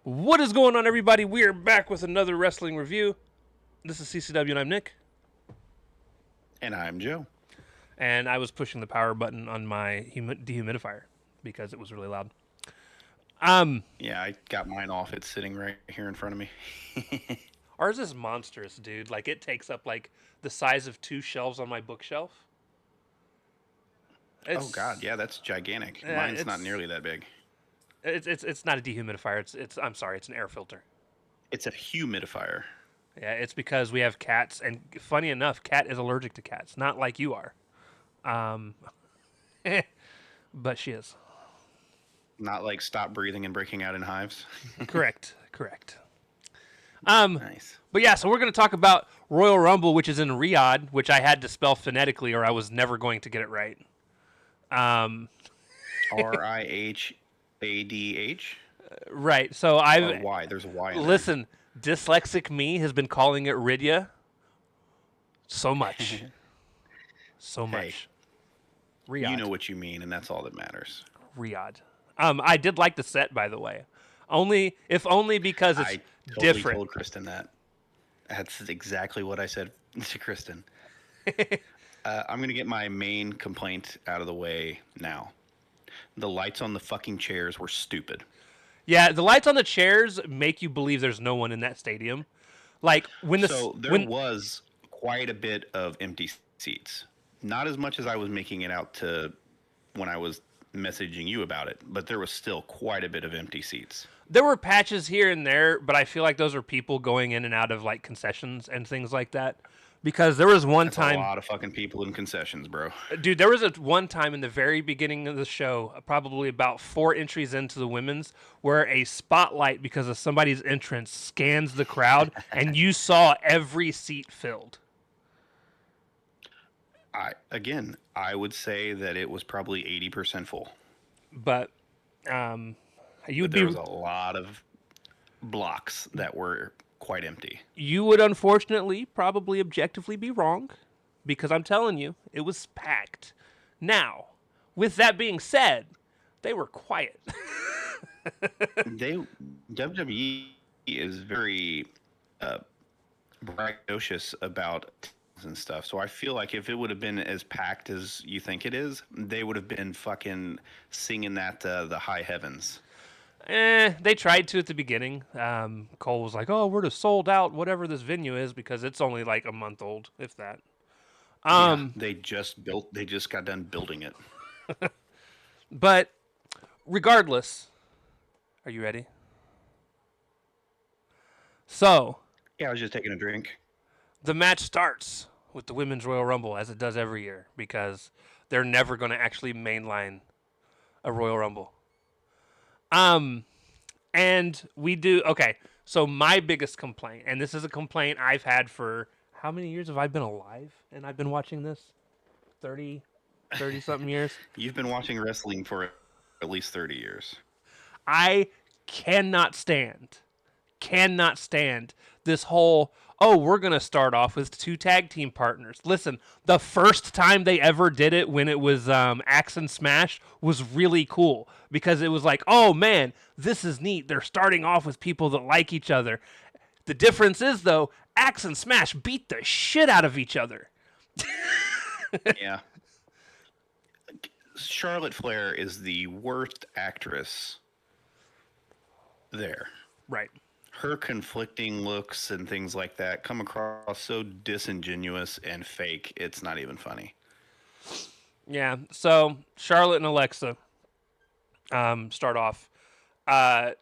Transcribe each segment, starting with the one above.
What is going on, everybody? We are back with another wrestling review. This is CCW, and I'm Nick. And I'm Joe. And I was pushing the power button on my dehumidifier because it was really loud. Yeah, I got mine off. It's sitting right here in front of me. Ours is monstrous, dude. Like, it takes up, like, the size of 2 shelves on my bookshelf. Oh God, yeah, that's gigantic. Mine's not nearly that big. It's not a dehumidifier. I'm sorry, it's an air filter. It's a humidifier. Yeah, it's because we have cats, and funny enough, Cat is allergic to cats, not like you are. But she is. Not like stop breathing and breaking out in hives. Correct. Nice. But yeah, so we're going to talk about Royal Rumble, which is in Riyadh, which I had to spell phonetically, or I was never going to get it right. RIHADH. Right. So I've Or Y. There's a Y. In listen. Dyslexic me has been calling it Rydia so much, so much. Riyadh. You know what you mean, and that's all that matters. Riyadh. I did like the set, by the way. Only because it's I totally different. told Kristen that. That's exactly what I said to Kristen. I'm going to get my main complaint out of the way now. The lights on the fucking chairs were stupid. Yeah, the lights on the chairs make you believe there's no one in that stadium. Like when there was quite a bit of empty seats. Not as much as I was making it out to when I was messaging you about it, but there was still quite a bit of empty seats. There were patches here and there, but I feel like those are people going in and out of like concessions and things like that. Because there was one time, a lot of fucking people in concessions, bro. Dude, there was one time in the very beginning of the show, probably about 4 entries into the women's, where a spotlight, because of somebody's entrance, scans the crowd, and you saw every seat filled. I would say that it was probably 80% full. But there was a lot of blocks that were quite empty. You would unfortunately probably objectively be wrong, because I'm telling you, it was packed. Now, with that being said, they were quiet. WWE is very braggadocious about and stuff. So I feel like if it would have been as packed as you think it is, they would have been fucking singing that the high heavens. They tried to at the beginning. Cole was like, "Oh, we're just sold out, whatever this venue is, because it's only like a month old, if that." They just got done building it. But regardless, are you ready? So, yeah, I was just taking a drink. The match starts with the Women's Royal Rumble, as it does every year, because they're never going to actually mainline a Royal Rumble. And we do, okay, so my biggest complaint, and this is a complaint I've had for, how many years have I been alive and I've been watching this? 30 something years? You've been watching wrestling for at least 30 years. I cannot stand this whole, oh, we're going to start off with 2 tag team partners. Listen, the first time they ever did it, when it was Axe and Smash, was really cool. Because it was like, oh man, this is neat. They're starting off with people that like each other. The difference is, though, Axe and Smash beat the shit out of each other. Yeah. Charlotte Flair is the worst actress there. Right. Her conflicting looks and things like that come across so disingenuous and fake, it's not even funny. Yeah, so Charlotte and Alexa start off. At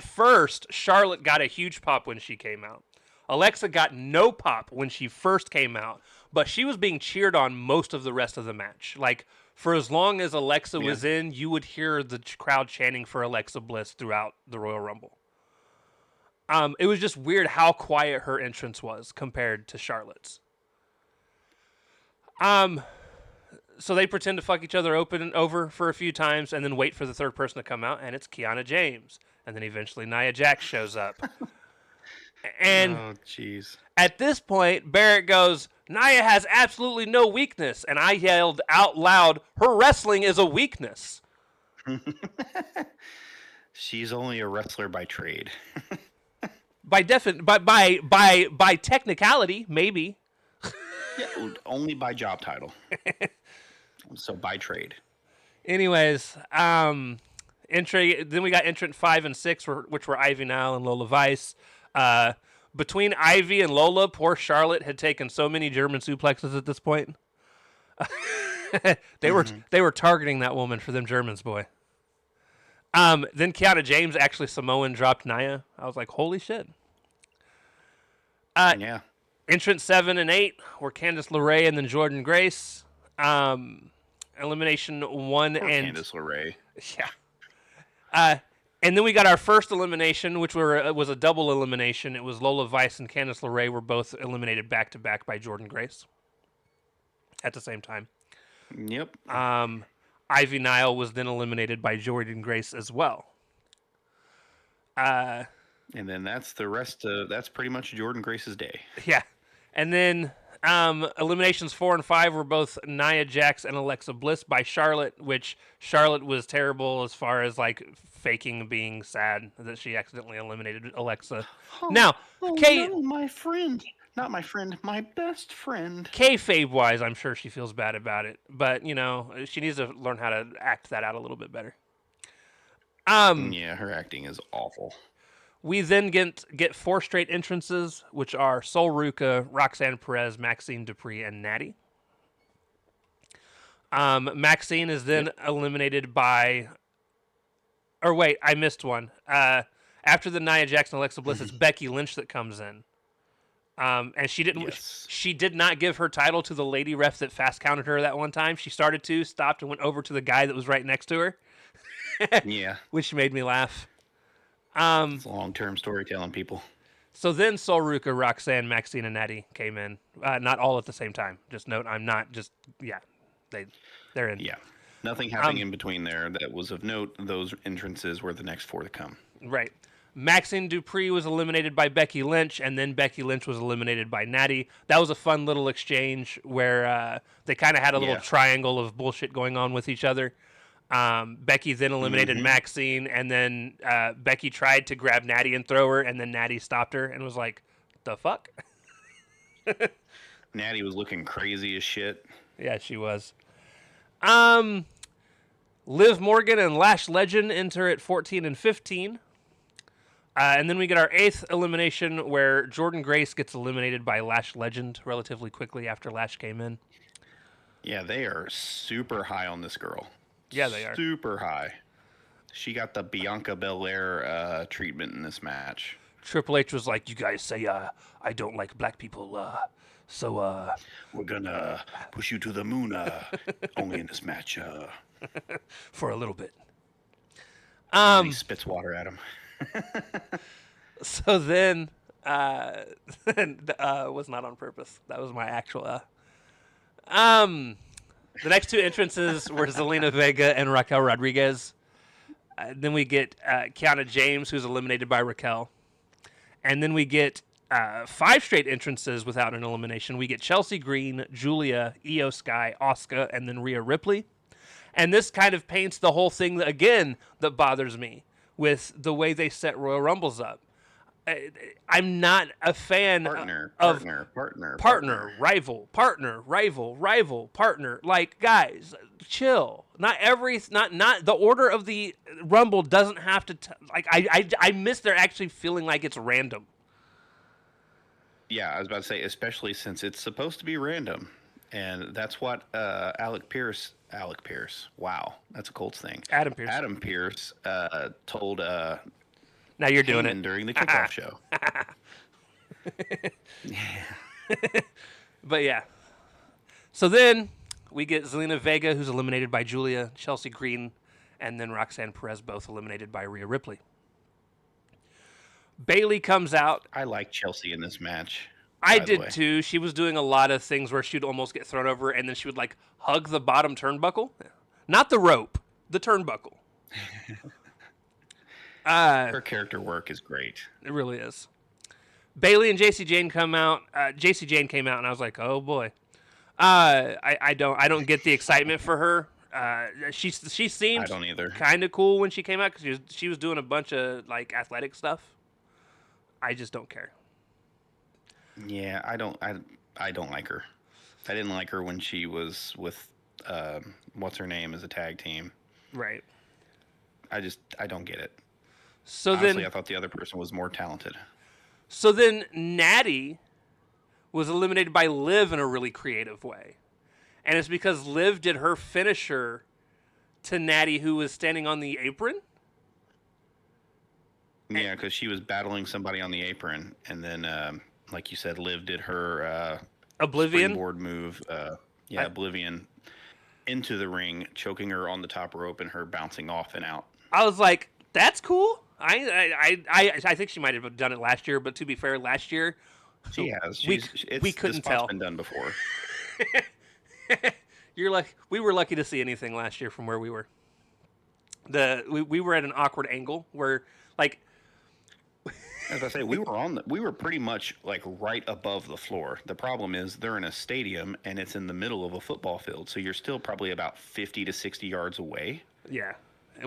first, Charlotte got a huge pop when she came out. Alexa got no pop when she first came out, but she was being cheered on most of the rest of the match. Like, for as long as Alexa was in, you would hear the crowd chanting for Alexa Bliss throughout the Royal Rumble. It was just weird how quiet her entrance was compared to Charlotte's. So they pretend to fuck each other over for a few times and then wait for the third person to come out, and it's Kiana James. And then eventually Nia Jax shows up. And oh, jeez. At this point, Barrett goes, Nia has absolutely no weakness. And I yelled out loud, her wrestling is a weakness. She's only a wrestler by trade. By technicality, maybe. Yeah, only by job title. So by trade. Anyways, entry. Then we got entrant 5 and 6, which were Ivy Nile and Lola Vice. Between Ivy and Lola, poor Charlotte had taken so many German suplexes at this point. They were targeting that woman for them Germans, boy. Then Kiana James actually Samoan dropped Nia. I was like, holy shit. Yeah. Entrant 7 and 8 were Candice LeRae and then Jordan Grace. Elimination 1 and Candice LeRae. Yeah. And then we got our first elimination, which was a double elimination. It was Lola Vice and Candice LeRae were both eliminated back to back by Jordan Grace at the same time. Yep. Ivy Nile was then eliminated by Jordan Grace as well. And then that's the rest of that's pretty much Jordan Grace's day. Yeah. And then eliminations 4 and 5 were both Nia Jax and Alexa Bliss by Charlotte, which Charlotte was terrible as far as like faking being sad that she accidentally eliminated Alexa. Now, no, my friend. Not my friend, my best friend. Kayfabe wise, I'm sure she feels bad about it, but you know she needs to learn how to act that out a little bit better. Yeah, her acting is awful. We then get 4 straight entrances, which are Sol Ruca, Roxanne Perez, Maxine Dupree, and Natty. Maxine is then eliminated by... Or wait, I missed one. After the Nia Jax and Alexa Bliss, it's Becky Lynch that comes in. And she didn't. Yes. She did not give her title to the lady ref that fast counted her that one time. She started to, stopped, and went over to the guy that was right next to her. Yeah, which made me laugh. it's long-term storytelling, people. So then Sol Ruca, Roxanne, Maxine, and Natty came in. Not all at the same time. Just note, I'm not just they're in. Yeah, nothing happening in between there that was of note. Those entrances were the next 4 to come. Right. Maxine Dupree was eliminated by Becky Lynch, and then Becky Lynch was eliminated by Natty. That was a fun little exchange where they kind of had a little triangle of bullshit going on with each other. Becky then eliminated Maxine, and then Becky tried to grab Natty and throw her, and then Natty stopped her and was like, the fuck? Natty was looking crazy as shit. Yeah, she was. Liv Morgan and Lash Legend enter at 14 and 15. And then we get our 8th elimination where Jordan Grace gets eliminated by Lash Legend relatively quickly after Lash came in. Yeah, they are super high on this girl. Yeah, they are. Super high. She got the Bianca Belair treatment in this match. Triple H was like, you guys say I don't like black people, so... We're gonna push you to the moon, only in this match. For a little bit. He spits water at him. So then, was not on purpose. That was my actual. The next 2 entrances were Zelina Vega and Raquel Rodriguez. Then we get Kiana James, who's eliminated by Raquel. And then we get 5 straight entrances without an elimination. We get Chelsea Green, Julia, Io Sky, Asuka, and then Rhea Ripley. And this kind of paints the whole thing, again, that bothers me with the way they set Royal Rumbles up. I'm not a fan Partner, rival, partner. Like, guys, chill. Not the order of the Rumble doesn't have to. I miss there actually feeling like it's random. Yeah, I was about to say, especially since it's supposed to be random, and that's what Alec Pierce. Wow, that's a Colts thing. Adam Pierce told. Now you're doing it during the kickoff show. But yeah. So then we get Zelina Vega, who's eliminated by Julia, Chelsea Green, and then Roxanne Perez, both eliminated by Rhea Ripley. Bayley comes out. I like Chelsea in this match. I did too. She was doing a lot of things where she'd almost get thrown over, and then she would like hug the bottom turnbuckle, not the rope, the turnbuckle. Her character work is great. It really is. Bayley and JC Jane come out. JC Jane came out, and I was like, "Oh boy." I don't get the excitement for her. She I seemed don't either. kind of cool when she came out because she was doing a bunch of like athletic stuff. I just don't care. Yeah, I don't like her. I didn't like her when she was with what's her name as a tag team. Right. I don't get it. So Honestly, then I thought the other person was more talented. so then Natty was eliminated by Liv in a really creative way. And it's because Liv did her finisher to Natty, who was standing on the apron. Yeah, because she was battling somebody on the apron, and then, like you said, Liv did her Oblivion. springboard move. Oblivion into the ring, choking her on the top rope, and her bouncing off and out. I was like, that's cool. I think she might have done it last year, but to be fair, last year She has. we It's, couldn't this spot's tell. been done before. You're like, we were lucky to see anything last year from where we were. We were at an awkward angle where like As I say, we were pretty much like right above the floor. The problem is they're in a stadium and it's in the middle of a football field, so you're still probably about 50 to 60 yards away. yeah,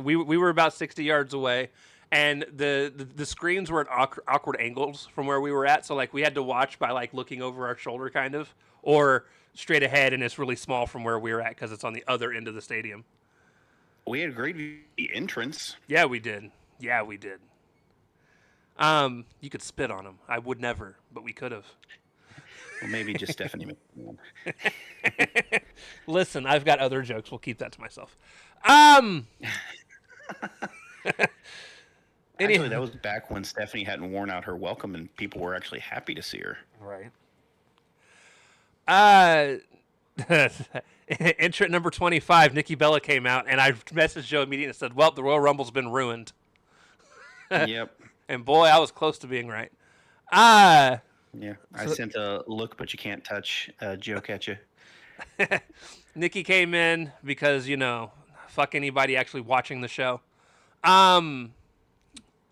we were about 60 yards away, and the screens were at awkward angles from where we were at. So like we had to watch by like looking over our shoulder, kind of, or straight ahead, and it's really small from where we were at because it's on the other end of the stadium. We had a great view of the entrance. Yeah, we did. Yeah, we did. You could spit on him. I would never, but we could have. Well, maybe just Stephanie McMahon. Listen, I've got other jokes. We'll keep that to myself. Actually, that was back when Stephanie hadn't worn out her welcome and people were actually happy to see her. Right. Entrant number 25, Nikki Bella came out, and I messaged Joe immediately and said, well, the Royal Rumble's been ruined. Yep. And boy, I was close to being right. Yeah. I sent a look, but you can't touch joke at you. Nikki came in because, fuck anybody actually watching the show. Lyra.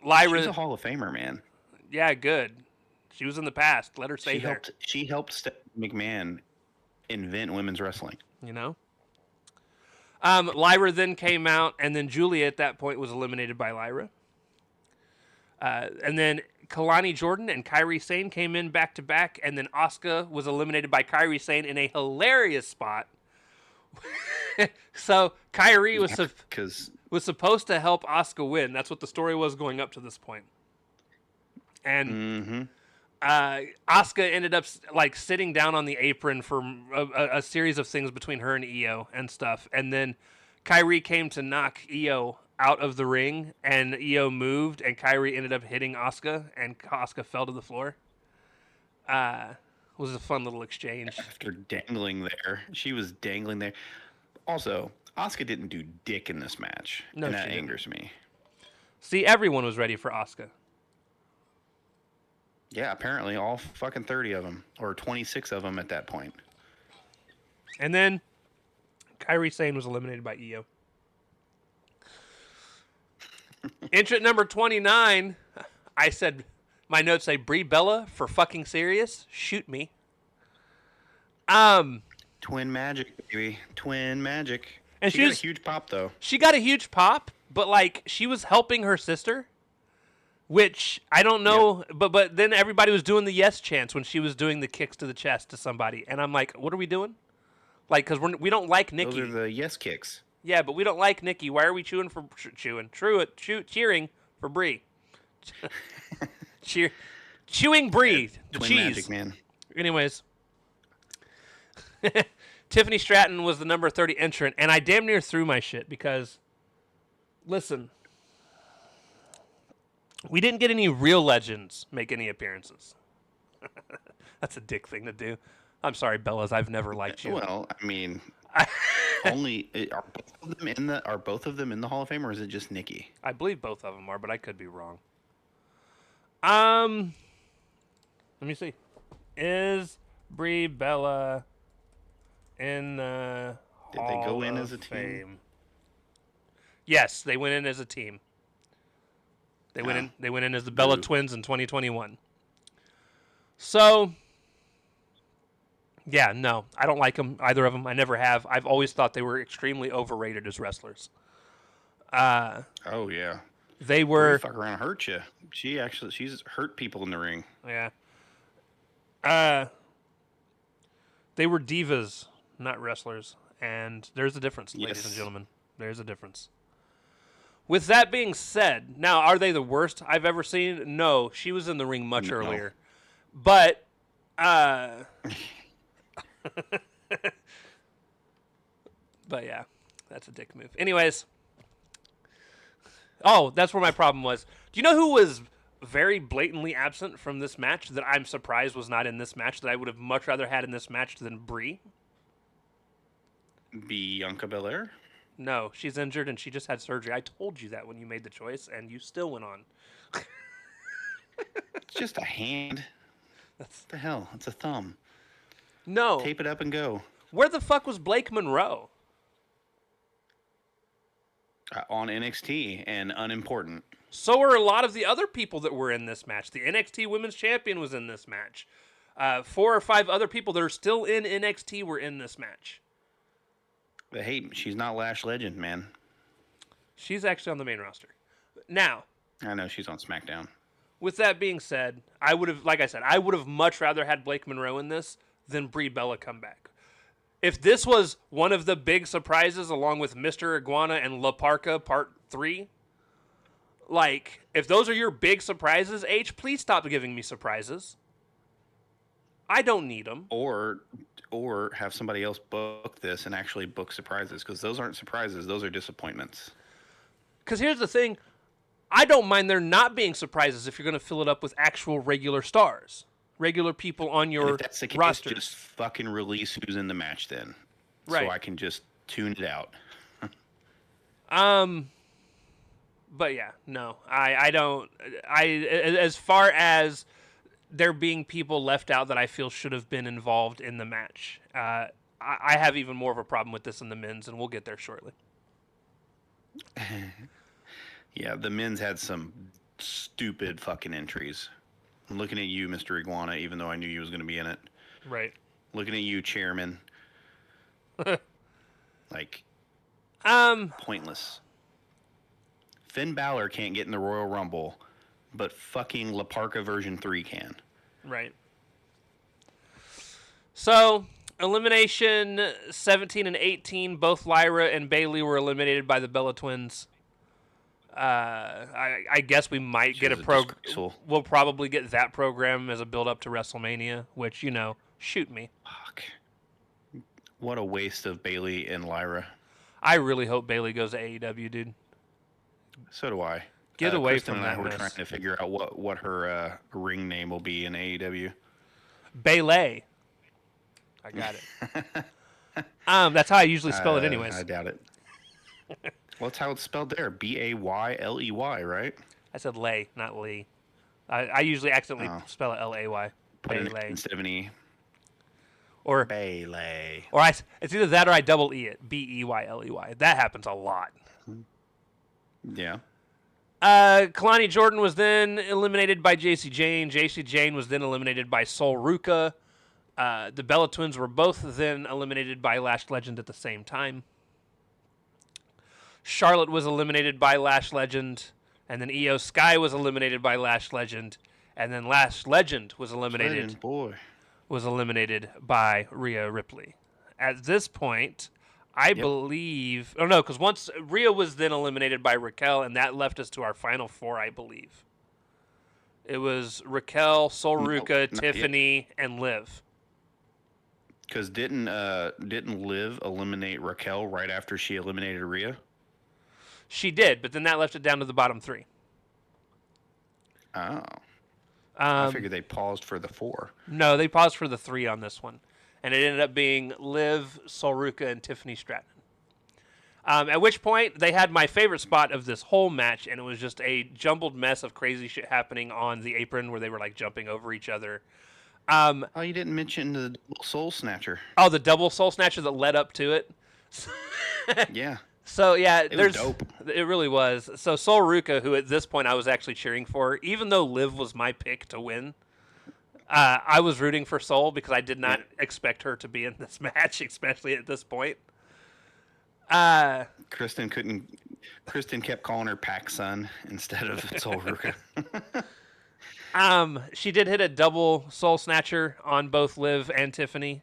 She's a Hall of Famer, man. Yeah, good. She was in the past. Let her stay there. She helped Stephanie McMahon invent women's wrestling. Lyra then came out, and then Julia at that point was eliminated by Lyra. And then Kalani Jordan and Kairi Sane came in back to back, and then Asuka was eliminated by Kairi Sane in a hilarious spot. So Kairi was supposed to help Asuka win. That's what the story was going up to this point. And Asuka ended up like sitting down on the apron for a series of things between her and Io and stuff. And then Kairi came to knock Io out of the ring, and Io moved, and Kairi ended up hitting Asuka, and Asuka fell to the floor. It was a fun little exchange. After dangling there, she was dangling there. Also, Asuka didn't do dick in this match, and that angers me. See, everyone was ready for Asuka. Yeah, apparently all fucking 30 of them, or 26 of them at that point. And then Kairi Sane was eliminated by Io. Entrant number 29, I said, my notes say, Brie Bella for fucking serious? Shoot me. Twin magic, baby. Twin magic. And she got a huge pop, though. She got a huge pop, but, like, she was helping her sister, which I don't know, but then everybody was doing the yes chants when she was doing the kicks to the chest to somebody. And I'm like, what are we doing? Like, because we don't like Nikki. Those are the yes kicks. Yeah, but we don't like Nikki. Why are we cheering for Brie? Chewing Brie. The Twin cheese. magic, man. Anyways, Tiffany Stratton was the number 30 entrant, and I damn near threw my shit because, listen, we didn't get any real legends make any appearances. That's a dick thing to do. I'm sorry, Bellas. I've never liked you. Well, I mean, only are both of them in the Hall of Fame, or is it just Nikki? I believe both of them are, but I could be wrong. Let me see. Is Brie Bella in the Did Hall they go in of as a team? Fame? Yes, they went in as a team. They went in as the Bella Twins in 2021. So Yeah, no, I don't like them, either of them. I never have. I've always thought they were extremely overrated as wrestlers. Oh yeah, They Brie were, fuck around and hurt you. She's hurt people in the ring. yeah. Uh, they were divas, not wrestlers. And there's a difference, ladies and Yes. gentlemen. There's a difference. With that being said, now, are they the worst I've ever seen? No, she was in the ring much No. earlier. But, but yeah, that's a dick move. Anyways. Oh, that's where my problem was. Do you know who was very blatantly absent from this match that I'm surprised was not in this match that I would have much rather had in this match than Brie? Bianca Belair. No, she's injured and she just had surgery. I told you that when you made the choice, and you still went on. It's just a hand. What the hell? It's a thumb. No. Tape it up and go. Where the fuck was Blake Monroe? On NXT and unimportant. So are a lot of the other people that were in this match. The NXT Women's Champion was in this match. 4 or 5 other people that are still in NXT were in this match. But hey, she's not Lash Legend, man. She's actually on the main roster. Now, I know she's on SmackDown. with that being said, I would have, like I said, I would have much rather had Blake Monroe in this than Brie Bella come back. If this was one of the big surprises along with Mr. Iguana and La Parka Part 3, like, if those are your big surprises, H, please stop giving me surprises. I don't need them. Or have somebody else book this and actually book surprises, because those aren't surprises, those are disappointments. Because here's the thing, I don't mind there not being surprises if you're going to fill it up with actual regular stars. Regular people on And your if that's the case, rosters. just fucking release who's in the match then. Right. So I can just tune it out. But yeah, no, I don't. As far as there being people left out that I feel should have been involved in the match, I have even more of a problem with this in the men's, and we'll get there shortly. Yeah, the men's had some stupid fucking entries. I'm looking at you, Mr. Iguana, even though I knew you was going to be in it. Right. Looking at you, Chairman. Like, pointless. Finn Balor can't get in the Royal Rumble, but fucking La Parka version 3 can. Right. So, elimination 17 and 18, both Lyra and Bailey were eliminated by the Bella Twins. I guess we might get a program. We'll probably get that program as a build-up to WrestleMania, which, you know, shoot me. Fuck. What a waste of Bailey and Lyra. I really hope Bailey goes to AEW, dude. So do I. Get away Kristen from and I that were mess. trying to figure out what her ring name will be in AEW. Bayley. I got it. That's how I usually spell it anyways. I doubt it. Well, that's how it's spelled there. Bayley, right? I said lay, not Lee. I usually accidentally Oh. spell it Lay. Put it Bayley. instead of an E. Or Bayley. it's either that or I double E it. Beyley. That happens a lot. Yeah. Kalani Jordan was then eliminated by JC Jane. JC Jane was then eliminated by Sol Ruka. The Bella Twins were both then eliminated by Lash Legend at the same time. Charlotte was eliminated by Lash Legend, and then Io Sky was eliminated by Lash Legend, and then Lash Legend was eliminated Legend, boy. by Rhea Ripley. At this point, I believe... Oh, no, because once Rhea was then eliminated by Raquel, and that left us to our final 4, I believe. It was Raquel, Sol Ruka, not Tiffany, and Liv. Because didn't Liv eliminate Raquel right after she eliminated Rhea? She did, but then that left it down to the bottom 3. Oh. I figured they paused for the 4. No, they paused for the 3 on this one. And it ended up being Liv, Sol Ruka, and Tiffany Stratton. At which point, they had my favorite spot of this whole match, and it was just a jumbled mess of crazy shit happening on the apron where they were, like, jumping over each other. Oh, you didn't mention the Soul Snatcher. Oh, the double Soul Snatcher that led up to it. Yeah. So, yeah, It was dope. It really was. So, Sol Ruka, who at this point I was actually cheering for, even though Liv was my pick to win, I was rooting for Sol because I did not expect her to be in this match, especially at this point. Kristen couldn't. Kristen kept calling her Pac Sun instead of Sol Ruka. She did hit a double Soul Snatcher on both Liv and Tiffany,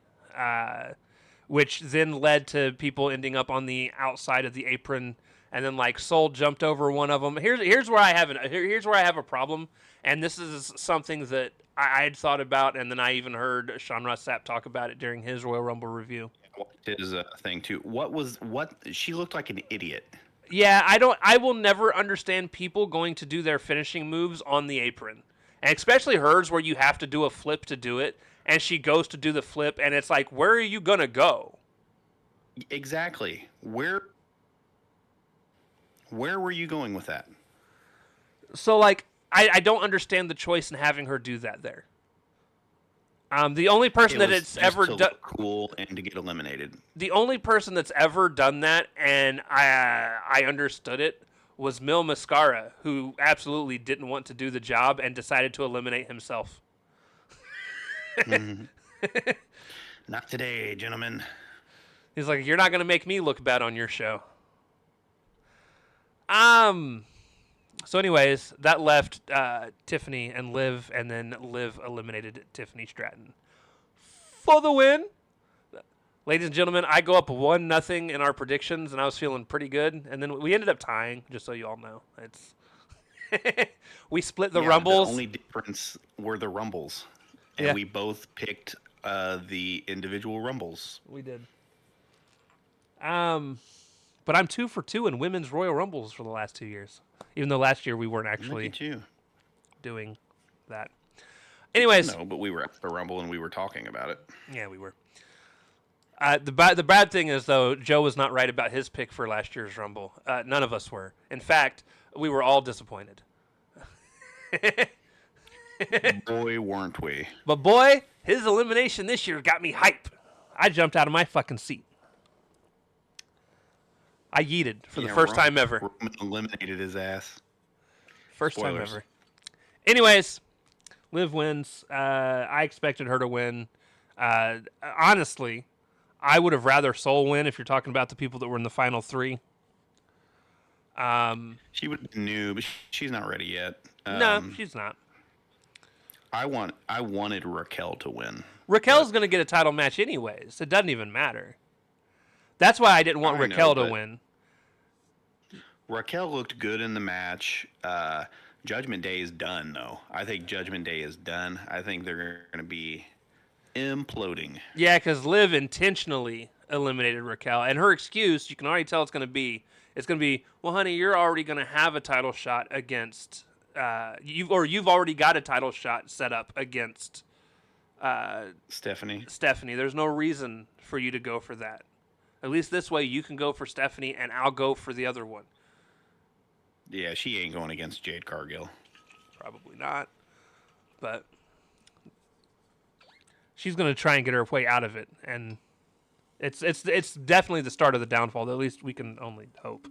which then led to people ending up on the outside of the apron, and then like Soul jumped over one of them. Here's where I have a problem, and this is something that I had thought about, and then I even heard Sean Ross Sapp talk about it during his Royal Rumble review. His thing too. What? She looked like an idiot. Yeah, I will never understand people going to do their finishing moves on the apron. And especially hers where you have to do a flip to do it, and she goes to do the flip, and it's like, where are you going to go? Exactly. Where were you going with that? So, like, I don't understand the choice in having her do that there. The only person that it's ever done cool and to get eliminated. The only person that's ever done that, and I understood it, was Mil Mascara, who absolutely didn't want to do the job and decided to eliminate himself. Mm-hmm. Not today, gentlemen. He's like, you're not going to make me look bad on your show. So anyways, that left Tiffany and Liv, and then Liv eliminated Tiffany Stratton for the win. Ladies and gentlemen, I go up 1-0 in our predictions, and I was feeling pretty good. And then we ended up tying, just so you all know. It's we split the Rumbles. The only difference were the Rumbles. And we both picked the individual Rumbles. We did. But I'm 2 for 2 in women's Royal Rumbles for the last 2 years. Even though last year we weren't actually doing that. Anyways. No, but we were at the Rumble and we were talking about it. Yeah, we were. The bad thing is, though, Joe was not right about his pick for last year's Rumble. None of us were. In fact, we were all disappointed. Boy, weren't we. But boy, his elimination this year got me hype. I jumped out of my fucking seat. I yeeted for the first time ever. Roman eliminated his ass. First time ever. Anyways, Liv wins. I expected her to win. Honestly, I would have rather Soul win if you're talking about the people that were in the final 3. She would be new, but she's not ready yet. No, she's not. I wanted Raquel to win. Raquel's going to get a title match anyways. It doesn't even matter. That's why I didn't want Raquel to win. Raquel looked good in the match. Judgment Day is done, though. I think Judgment Day is done. I think they're going to be imploding. Yeah, because Liv intentionally eliminated Raquel. And her excuse, you can already tell it's going to be, well, honey, you're already going to have a title shot against, you've already got a title shot set up against Stephanie. There's no reason for you to go for that. At least this way you can go for Stephanie and I'll go for the other one. Yeah, she ain't going against Jade Cargill. Probably not. But she's going to try and get her way out of it. And it's definitely the start of the downfall. At least we can only hope.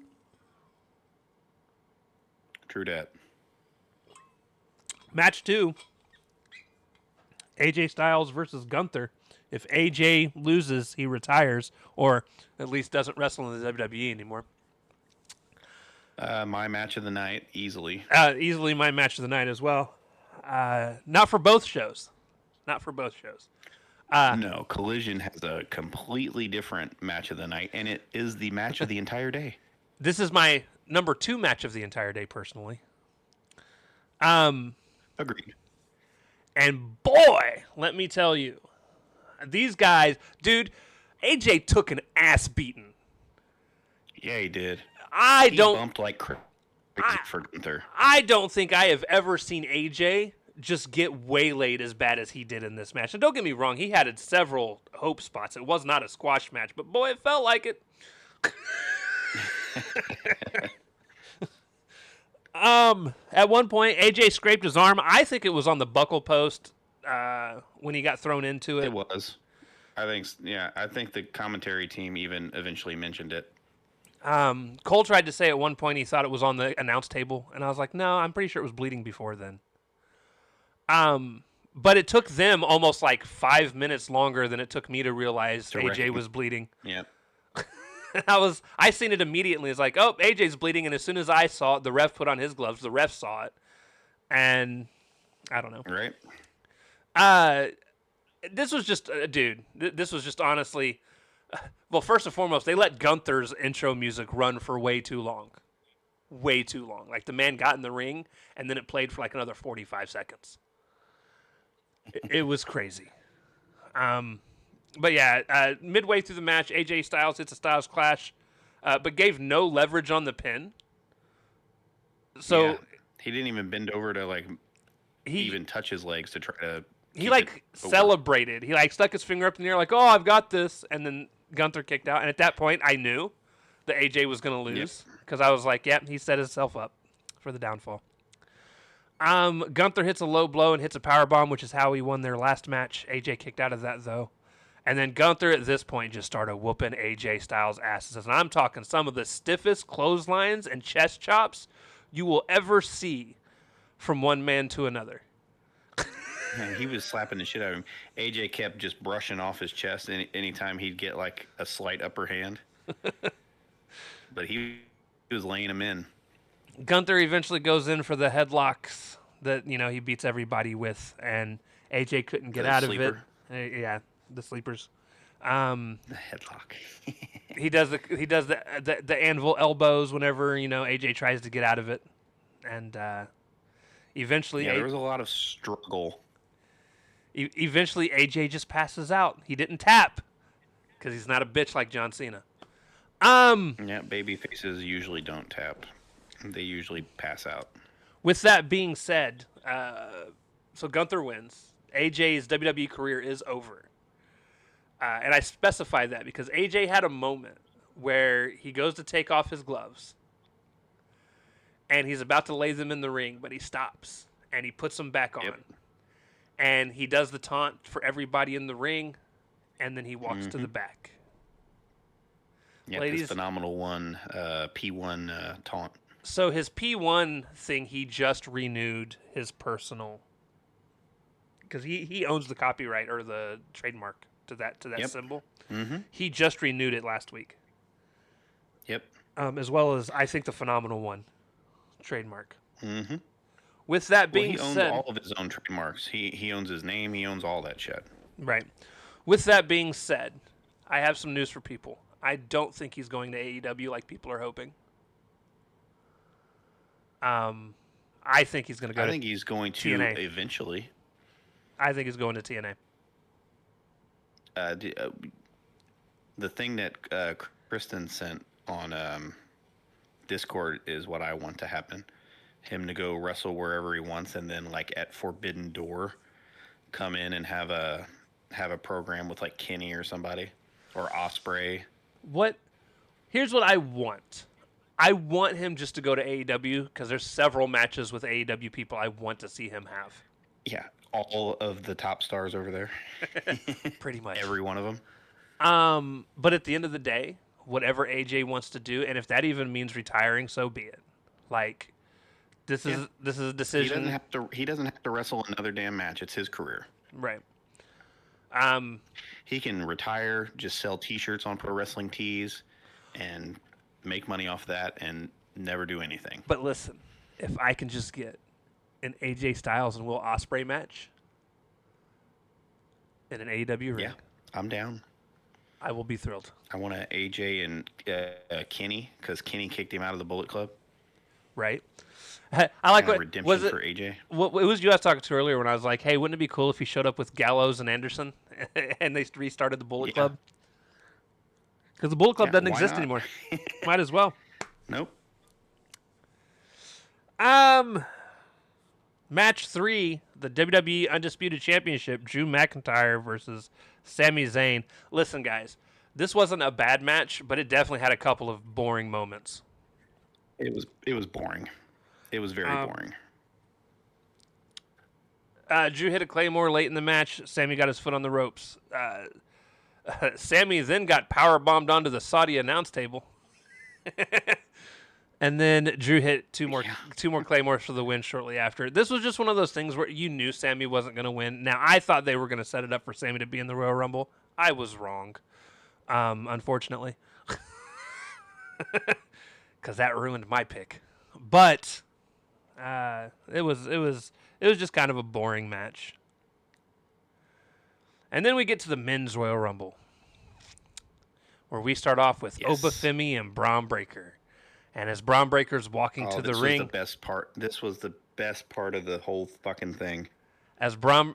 True that. Match 2. AJ Styles versus Gunther. If AJ loses, he retires, or at least doesn't wrestle in the WWE anymore. My match of the night, easily. Easily my match of the night as well. Not for both shows. No, Collision has a completely different match of the night, and it is the match of the entire day. This is my number 2 match of the entire day, personally. Agreed. And boy, let me tell you, these guys, dude, AJ took an ass beating. Yeah, he did. He bumped like crazy for Gunther. I don't think I have ever seen AJ just get waylaid as bad as he did in this match. And don't get me wrong, he had several hope spots. It was not a squash match, but boy, it felt like it. At one point, AJ scraped his arm. I think it was on the buckle post when he got thrown into it. It was. I think the commentary team even eventually mentioned it. Cole tried to say at one point he thought it was on the announce table, and I was like, no, I'm pretty sure it was bleeding before then. But it took them almost like 5 minutes longer than it took me to realize To AJ reckon. was bleeding. Yeah. I seen it immediately. It's like, oh, AJ's bleeding, and as soon as I saw it, the ref put on his gloves. The ref saw it, and I don't know. Right. Uh, this was just, dude. This was just honestly. Well, first and foremost, they let Gunther's intro music run for way too long. Way too long. Like the man got in the ring, and then it played for like another 45 seconds. It was crazy. But yeah, midway through the match, AJ Styles hits a Styles Clash, but gave no leverage on the pin. So Yeah. He didn't even bend over to like he even touch his legs to try to. he keep like it over. celebrated. He like stuck his finger up in the air, like, "Oh, I've got this," and then Gunther kicked out. And at that point, I knew that AJ was going to lose because I was like, "Yep, he set himself up for the downfall." Gunther hits a low blow and hits a power bomb, which is how he won their last match. AJ kicked out of that though. And then Gunther at this point just started whooping AJ Styles' asses. And I'm talking some of the stiffest clotheslines and chest chops you will ever see from one man to another. Man, he was slapping the shit out of him. AJ kept just brushing off his chest anytime he'd get like a slight upper hand. But he was laying him in. Gunther eventually goes in for the headlocks that, he beats everybody with. And AJ couldn't get The out sleeper. of it. Yeah, the sleepers. The headlock. He does the anvil elbows whenever AJ tries to get out of it, and eventually, Yeah, there was a lot of struggle. eventually AJ just passes out. He didn't tap because he's not a bitch like John Cena. Yeah, baby faces usually don't tap. They usually pass out. With that being said, so Gunther wins. AJ's WWE career is over. And I specify that because AJ had a moment where he goes to take off his gloves and he's about to lay them in the ring, but he stops and he puts them back on. Yep. And he does the taunt for everybody in the ring, and then he walks to the back. Yeah, Ladies- this phenomenal one, P1 taunt. So his P1 thing, he just renewed his personal, because he owns the copyright or the trademark to that Yep. symbol. Mm-hmm. He just renewed it last week, Yep. as well as I think the phenomenal one trademark. Mm-hmm. With that Well, being he owns said, all of his own trademarks. He owns his name. He owns all that shit. right. With that being said, I have some news for people. I don't think he's going to AEW like people are hoping. I think he's going to go. I think he's going to TNA. eventually. I think he's going to TNA. The thing that Kristen sent on Discord is what I want to happen. Him to go wrestle wherever he wants, and then like at Forbidden Door, come in and have a program with like Kenny or somebody or Osprey. Here's what I want. I want him just to go to AEW because there's several matches with AEW people I want to see him have. Yeah, all of the top stars over there. Pretty much. Every one of them. But at the end of the day, whatever AJ wants to do, and if that even means retiring, so be it. Like, this is a He decision. doesn't have to wrestle another damn match. It's his career. Right. He can retire, just sell T-shirts on Pro Wrestling Tees, and make money off that, and never do anything. But listen, if I can just get an AJ Styles and Will Ospreay match in an AEW ring, Yeah, I'm down. I will be thrilled. I want an AJ and Kenny, because Kenny kicked him out of the Bullet Club. Right. I like what Redemption was it. for AJ. What it was you I was talking to earlier when I was like, "Hey, wouldn't it be cool if he showed up with Gallows and Anderson and they restarted the Bullet Yeah. Club?" Because the Bullet Club Yeah, doesn't why exist not? anymore. Might as well. Nope. Match 3, the WWE Undisputed Championship, Drew McIntyre versus Sami Zayn. Listen, guys, this wasn't a bad match, but it definitely had a couple of boring moments. It was boring. It was very boring. Drew hit a Claymore late in the match. Sammy got his foot on the ropes. Sammy then got power bombed onto the Saudi announce table. And then Drew hit two more claymores for the win shortly after. This was just one of those things where you knew Sammy wasn't going to win. Now I thought they were going to set it up for Sammy to be in the Royal Rumble. I was wrong, unfortunately, because that ruined my pick. But it was just kind of a boring match. And then we get to the men's Royal Rumble, where we start off with Obafemi and Braun Breaker. And as Braun Breaker's walking to the ring, the best part. This was the best part of the whole fucking thing. As Braun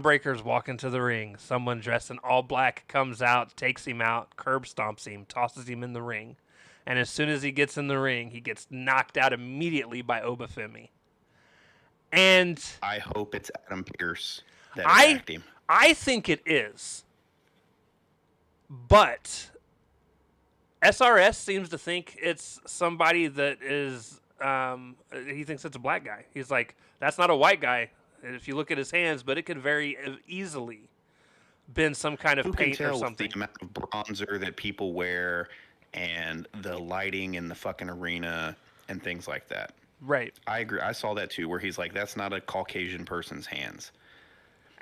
Breaker's walking to the ring, someone dressed in all black comes out, takes him out, curb stomps him, tosses him in the ring. And as soon as he gets in the ring, he gets knocked out immediately by Obafemi. And I hope it's Adam Pearce that attacked him. I think it is. But SRS seems to think it's somebody that is, he thinks it's a black guy. He's like, that's not a white guy if you look at his hands, but it could very easily been some kind of paint or something. With the amount of bronzer that people wear and the lighting in the fucking arena and things like that. Right. I agree. I saw that too, where he's like, that's not a Caucasian person's hands.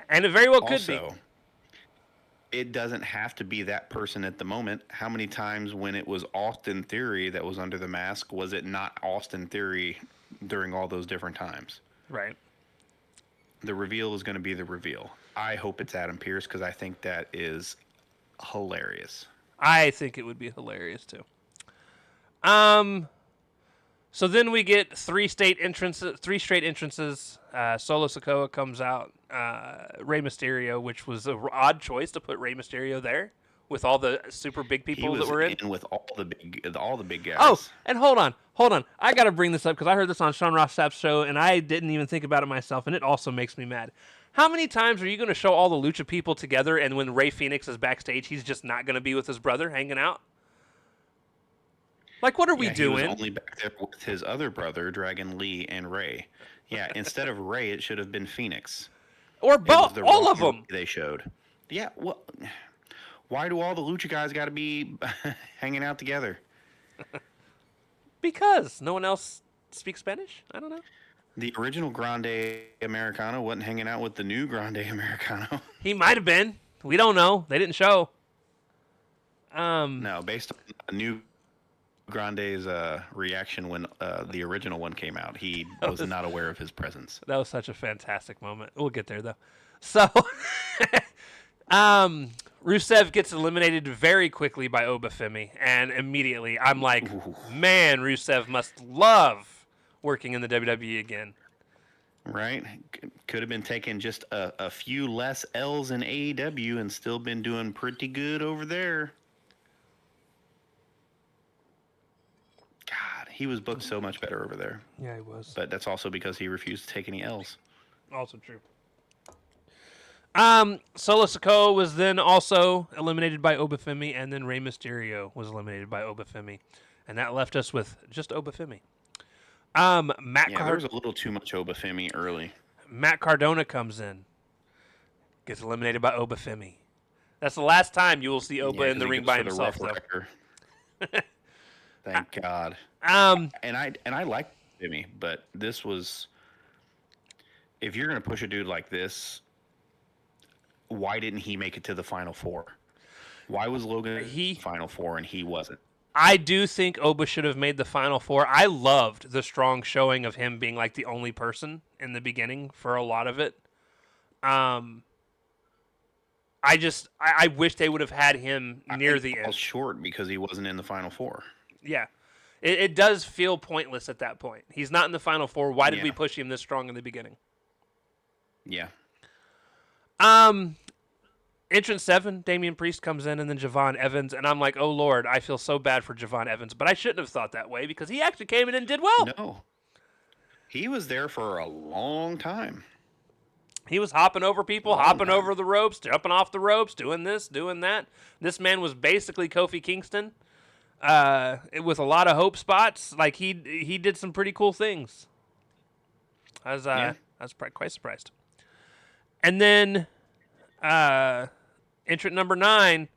And it very well could be. It doesn't have to be that person at the moment. How many times when it was Austin Theory that was under the mask, was it not Austin Theory during all those different times? Right. The reveal is going to be the reveal. I hope it's Adam Pearce because I think that is hilarious. I think it would be hilarious too. So then we get three straight entrances. Solo Sikoa comes out. Rey Mysterio, which was an odd choice to put Rey Mysterio there with all the super big people that were in. With all the big guys. Oh, and hold on. I got to bring this up because I heard this on Sean Ross Sapp's show, and I didn't even think about it myself, and it also makes me mad. How many times are you going to show all the Lucha people together, and when Rey Fenix is backstage, he's just not going to be with his brother hanging out? Like, what are we doing? He was only back there with his other brother, Dragon Lee, and Rey. Yeah, instead of Rey, it should have been Phoenix. Or both, all of them. They showed. Yeah, well, why do all the Lucha guys got to be hanging out together? Because no one else speaks Spanish? I don't know. The original Grande Americano wasn't hanging out with the new Grande Americano. He might have been. We don't know. They didn't show. No, based on New Grande's reaction when the original one came out, he was not aware of his presence. That was such a fantastic moment. We'll get there, though. So, Rusev gets eliminated very quickly by Obafemi, and immediately I'm like, man, Rusev must love working in the WWE again. Right? Could have been taking just a few less L's in AEW and still been doing pretty good over there. God, he was booked so much better over there. Yeah, he was. But that's also because he refused to take any L's. Also true. Solo Sikoa was then also eliminated by Obafemi, and then Rey Mysterio was eliminated by Obafemi. And that left us with just Obafemi. There was a little too much Obafemi early. Matt Cardona comes in. Gets eliminated by Obafemi. That's the last time you will see Oba in the ring by himself, though. Thank God. And I like Jimmy, but this was, if you're gonna push a dude like this, why didn't he make it to the Final Four? Why was Logan in the Final Four and he wasn't? I do think Oba should have made the Final Four. I loved the strong showing of him being like the only person in the beginning for a lot of it. I wish they would have had him near the end. Short because he wasn't in the Final Four. Yeah. It does feel pointless at that point. He's not in the Final Four. Why did we push him this strong in the beginning? Yeah. Entrance 7, Damian Priest comes in, and then Javon Evans, and I'm like, oh, Lord, I feel so bad for Javon Evans, but I shouldn't have thought that way because he actually came in and did well. No. He was there for a long time. He was hopping over people, hopping over the ropes, jumping off the ropes, doing this, doing that. This man was basically Kofi Kingston with a lot of hope spots. Like, he did some pretty cool things. I was quite surprised. And then entrant number 9,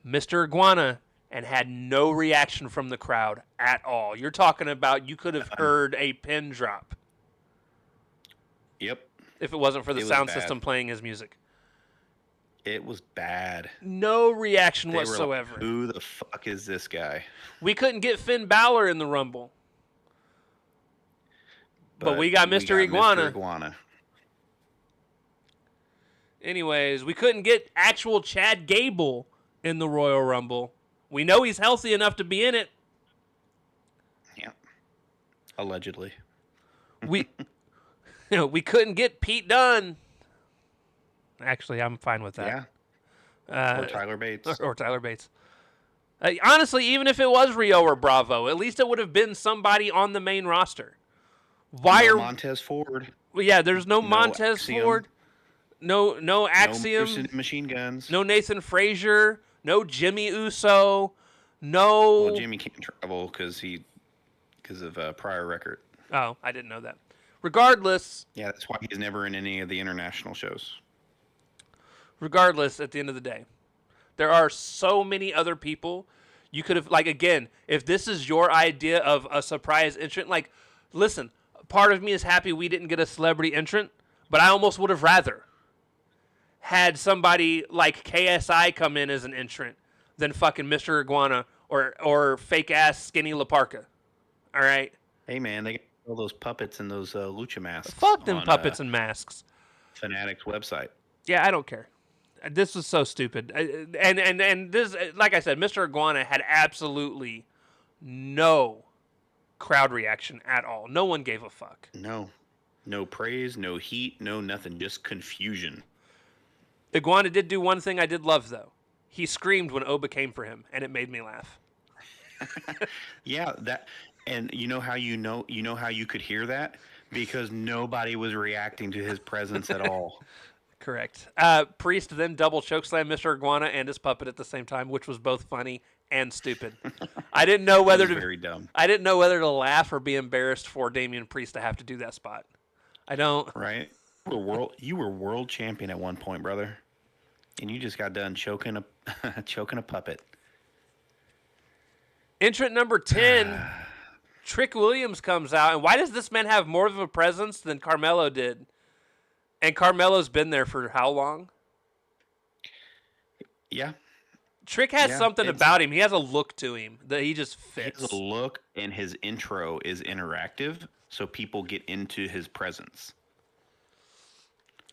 Mr. Iguana, and had no reaction from the crowd at all. You're talking about you could have heard a pin drop Yep. if it wasn't for the It was sound bad. system playing his music. It was bad. No reaction They were whatsoever. like, who the fuck is this guy? We couldn't get Finn Balor in the Rumble. But we got Mr. Iguana. Mr. Iguana. Anyways, we couldn't get actual Chad Gable in the Royal Rumble. We know he's healthy enough to be in it. Yeah. Allegedly. We we couldn't get Pete Dunne. Actually, I'm fine with that. Yeah. Or Tyler Bates. Or Tyler Bates. Honestly, even if it was Rio or Bravo, at least it would have been somebody on the main roster. Why No are Montez Ford. Well, yeah, there's no No Montez Axiom. Ford, no Axiom, No Machine Guns. no Nathan Frazier, no Jimmy Uso, no. Well, Jimmy can't travel because of a prior record. Oh, I didn't know that. Regardless, Yeah, that's why he's never in any of the international shows. at the end of the day, there are so many other people you could have, like, again, if this is your idea of a surprise entrant, like, listen, part of me is happy we didn't get a celebrity entrant, but I almost would have rather had somebody like KSI come in as an entrant than fucking Mr. Iguana or fake ass Skinny LaParca. All right? Hey, man, they got all those puppets and those lucha masks. Fuck them on, puppets and masks. Fanatics website. Yeah, I don't care. This was so stupid. And this, like I said, Mr. Iguana had absolutely no crowd reaction at all. No one gave a fuck. No praise, no heat, no nothing, just confusion. Iguana did do one thing I did love, though. He screamed when Oba came for him, and it made me laugh. Yeah, and you know how you could hear that? Because nobody was reacting to his presence at all. Correct. Priest then double chokeslam Mr. Iguana and his puppet at the same time, which was both funny and stupid. I didn't know whether It was to very dumb. I didn't know whether to laugh or be embarrassed for Damian Priest to have to do that spot. I don't. Right? You were world champion at one point, brother. And you just got done choking a puppet. Entrant number 10, Trick Williams comes out. And why does this man have more of a presence than Carmelo did? And Carmelo's been there for how long? Yeah. Trick has something about him. He has a look to him that he just He fits. has a look, and his intro is interactive, so people get into his presence.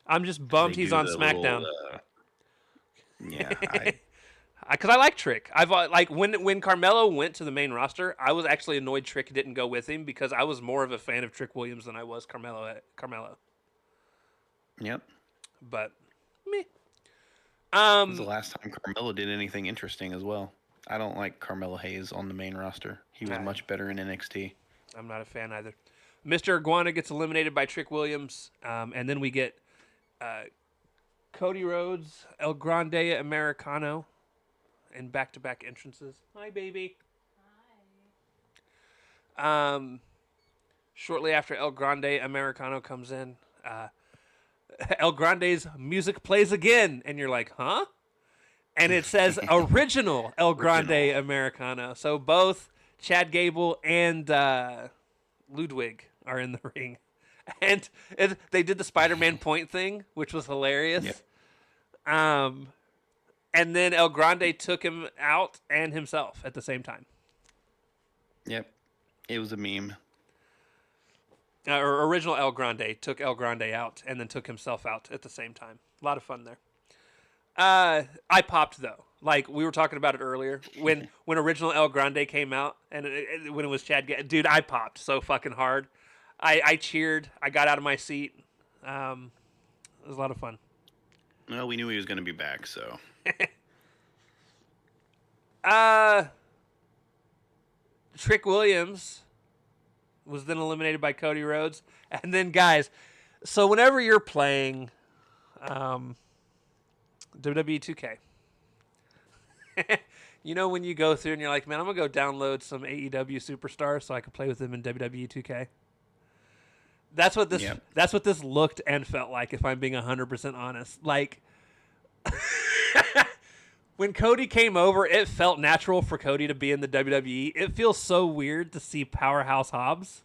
I'm just bummed They he's do on the SmackDown. Yeah, Because I like Trick. I've like when Carmelo went to the main roster, I was actually annoyed Trick didn't go with him because I was more of a fan of Trick Williams than I was Carmelo. Yep. But me. It was the last time Carmelo did anything interesting as well. I don't like Carmelo Hayes on the main roster. He was much better in NXT. I'm not a fan either. Mr. Iguana gets eliminated by Trick Williams, and then we get Cody Rhodes, El Grande Americano, in back-to-back entrances. Hi, baby. Hi. Shortly after El Grande Americano comes in, El Grande's music plays again, and you're like, huh? And it says original El Grande Americano. So both Chad Gable and Ludwig are in the ring. And they did the Spider-Man point thing, which was hilarious. Yep. And then El Grande took him out and himself at the same time. Yep. It was a meme. Or original El Grande took El Grande out and then took himself out at the same time. A lot of fun there. I popped, though. Like, we were talking about it earlier. When original El Grande came out and when it was Chad... Dude, I popped so fucking hard. I cheered. I got out of my seat. It was a lot of fun. Well, we knew he was going to be back, so... Trick Williams was then eliminated by Cody Rhodes. And then, guys, so whenever you're playing WWE 2K, you know when you go through and you're like, man, I'm going to go download some AEW Superstars so I can play with them in WWE 2K? That's what this looked and felt like, if I'm being 100% honest. Like, When Cody came over, it felt natural for Cody to be in the WWE. It feels so weird to see Powerhouse Hobbs.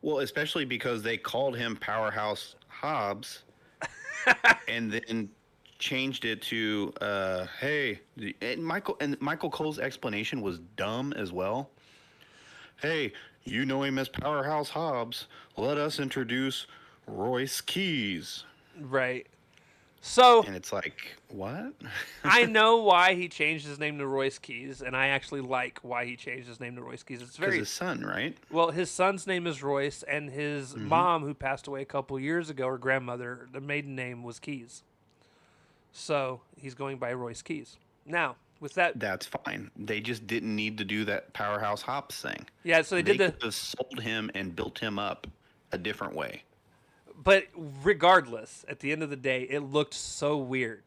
Well, especially because they called him Powerhouse Hobbs and then changed it to hey, and Michael Cole's explanation was dumb as well. Hey, you know him as Powerhouse Hobbs. Let us introduce Royce Keys. Right. So And it's like, what? I know why he changed his name to Royce Keys, and I actually like why he changed his name to Royce Keys. It's Because very his son, right? well. His son's name is Royce, and his mom, who passed away a couple years ago, her grandmother, the maiden name was Keys. So he's going by Royce Keys. Now, with that, That's fine. They just didn't need to do that Powerhouse Hobbs thing. yeah. So they They did the could have sold him and built him up a different way. But regardless, at the end of the day, it looked so weird.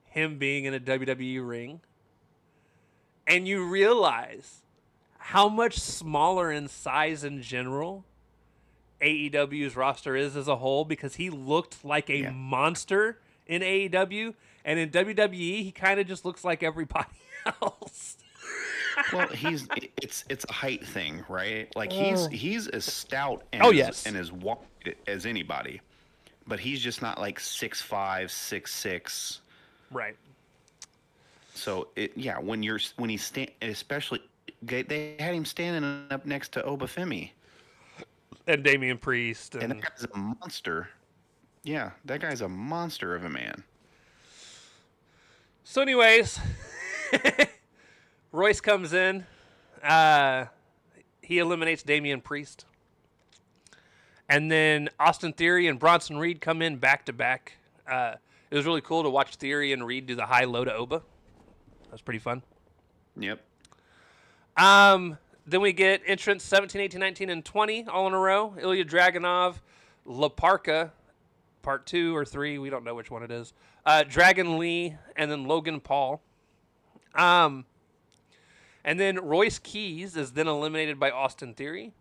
Him being in a WWE ring. And you realize how much smaller in size in general AEW's roster is as a whole, because he looked like a Yeah. monster in AEW. And in WWE, he kind of just looks like everybody else. Well, it's a height thing, right? Like he's as stout and Oh, as, yes. and as wide as anybody, but he's just not like 6'5", 6'6". Right. So when he's especially they had him standing up next to Obafemi, And Damian Priest. and that guy's a monster. Yeah, that guy's a monster of a man. So, anyways, Royce comes in. He eliminates Damian Priest. And then Austin Theory and Bronson Reed come in back to back. It was really cool to watch Theory and Reed do the high-low to Oba. That was pretty fun. Yep. Then we get entrants 17, 18, 19, and 20 all in a row. Ilya Dragunov, La Parka, part 2 or 3, we don't know which one it is. Dragon Lee, and then Logan Paul. And then Royce Keys is then eliminated by Austin Theory.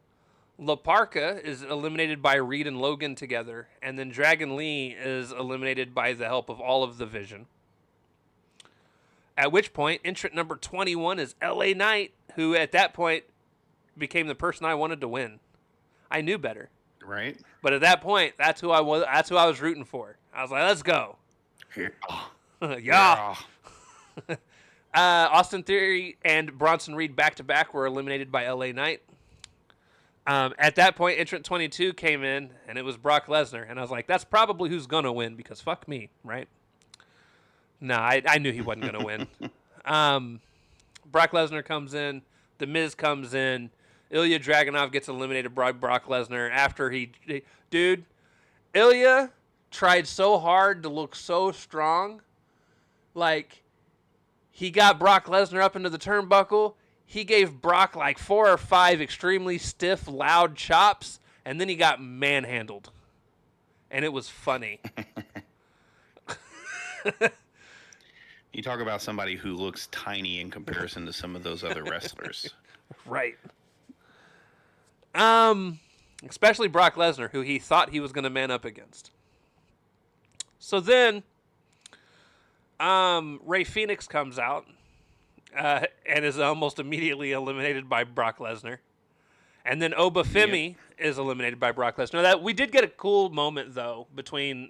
La Parka is eliminated by Reed and Logan together. And then Dragon Lee is eliminated by the help of all of the Vision. At which point, entrant number 21 is LA Knight, who at that point became the person I wanted to win. I knew better. Right. But at that point, that's who I was rooting for. I was like, let's go. Yeah. Yeah. Austin Theory and Bronson Reed back-to-back were eliminated by LA Knight. At that point, entrant 22 came in, and it was Brock Lesnar. And I was like, that's probably who's going to win, because fuck me, right? No, I knew he wasn't going to win. Brock Lesnar comes in. The Miz comes in. Ilya Dragunov gets eliminated by Brock Lesnar after Dude, Ilya tried so hard to look so strong. Like, he got Brock Lesnar up into the turnbuckle. He gave Brock like 4 or 5 extremely stiff, loud chops, and then he got manhandled. And it was funny. You talk about somebody who looks tiny in comparison to some of those other wrestlers. Right. Especially Brock Lesnar, who he thought he was going to man up against. So then, Rey Fenix comes out and is almost immediately eliminated by Brock Lesnar. And then Obafemi is eliminated by Brock Lesnar. Now, that we did get a cool moment though between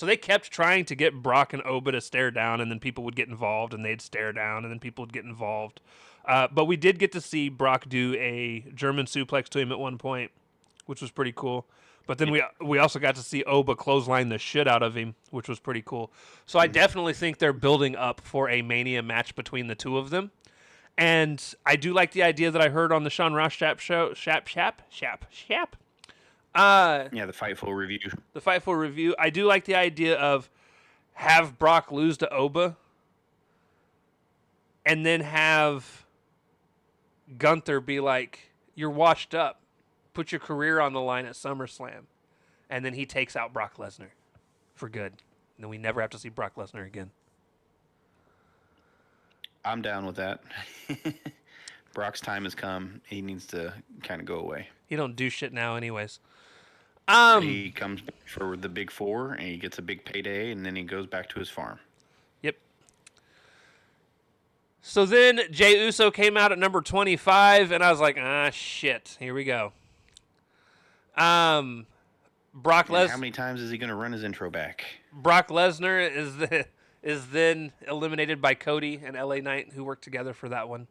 they kept trying to get Brock and Oba to stare down, and then people would get involved, and they'd stare down, and then people would get involved. But we did get to see Brock do a German suplex to him at one point, which was pretty cool. But then we also got to see Oba clothesline the shit out of him, which was pretty cool. So I definitely think they're building up for a Mania match between the two of them. And I do like the idea that I heard on the Sean Ross Shap show. Shap. Yeah, the Fightful review. The Fightful review. I do like the idea of have Brock lose to Oba, and then have Gunther be like, "You're washed up. Put your career on the line at SummerSlam," and then he takes out Brock Lesnar for good. And then we never have to see Brock Lesnar again. I'm down with that. Brock's time has come. He needs to kind of go away. He don't do shit now, anyways. He comes back for the big 4, and he gets a big payday, and then he goes back to his farm. Yep. So then Jey Uso came out at number 25, and I was like, shit, here we go. Brock And how Lesnar. many times is he going to run his intro back? Brock Lesnar is then eliminated by Cody and LA Knight, who worked together for that one.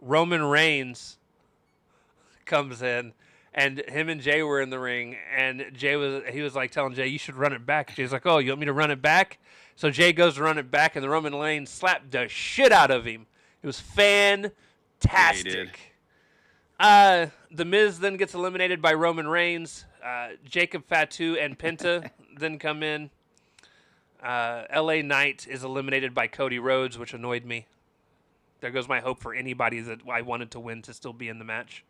Roman Reigns comes in, and him and Jay were in the ring, and he was like telling Jay, you should run it back. Jay's like, oh, you want me to run it back? So Jay goes to run it back, and the Roman Reigns slapped the shit out of him. It was fantastic. The Miz then gets eliminated by Roman Reigns. Jacob Fatu and Penta then come in. LA Knight is eliminated by Cody Rhodes, which annoyed me. There goes my hope for anybody that I wanted to win to still be in the match.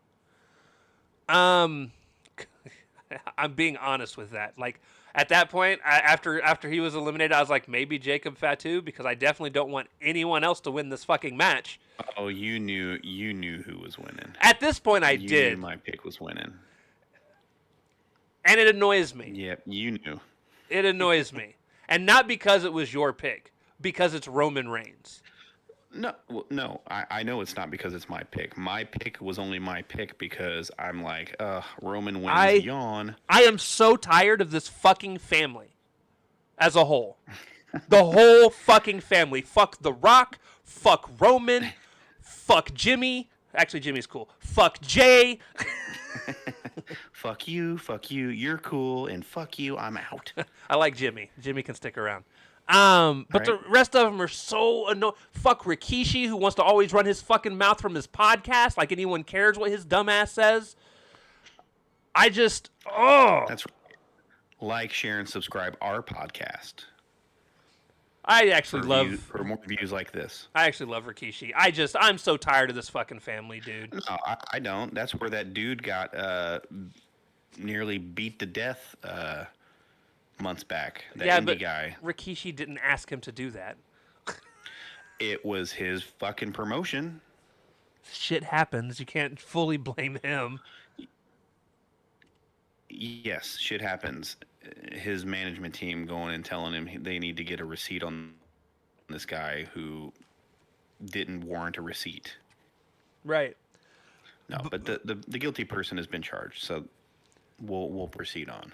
I'm being honest with that. Like at that point, after he was eliminated, I was like, maybe Jacob Fatu, because I definitely don't want anyone else to win this fucking match. Oh, you knew who was winning. At this point, I You did, knew my pick was winning. and it annoys me. Yep, you knew. It annoys me, and not because it was your pick, because it's Roman Reigns. No. I know it's not because it's my pick. My pick was only my pick because I'm like, Roman wins. Yawn. I am so tired of this fucking family as a whole. The whole fucking family. Fuck The Rock. Fuck Roman. Fuck Jimmy. Actually, Jimmy's cool. Fuck Jay. Fuck you. You're cool, and fuck you. I'm out. I like Jimmy. Jimmy can stick around. But the rest of them are so annoying. Fuck Rikishi, who wants to always run his fucking mouth from his podcast, like anyone cares what his dumbass says. That's right. Like, share, and subscribe our podcast. I actually love for more views like this. I actually love Rikishi. I'm so tired of this fucking family, dude. No, I don't. That's where that dude got nearly beat to death months back. That indie guy. Rikishi didn't ask him to do that. It was his fucking promotion. Shit happens. You can't fully blame him. Yes, shit happens. His management team going and telling him they need to get a receipt on this guy who didn't warrant a receipt. Right. No, but the guilty person has been charged, so we'll proceed on.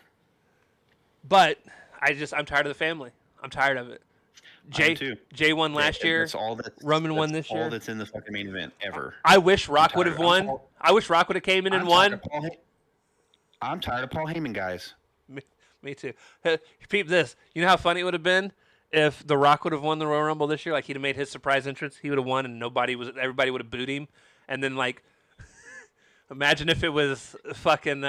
But I'm tired of the family. I'm tired of it. Jay won last year. Roman won this year. All that's in the fucking main event ever. I wish Rock would have won. I wish Rock would have came in and won. I'm tired of Paul Heyman, guys. Me too. Peep this. You know how funny it would have been if The Rock would have won the Royal Rumble this year? Like, he'd have made his surprise entrance. He would have won, and everybody would have booed him. And then, like, imagine if it was fucking...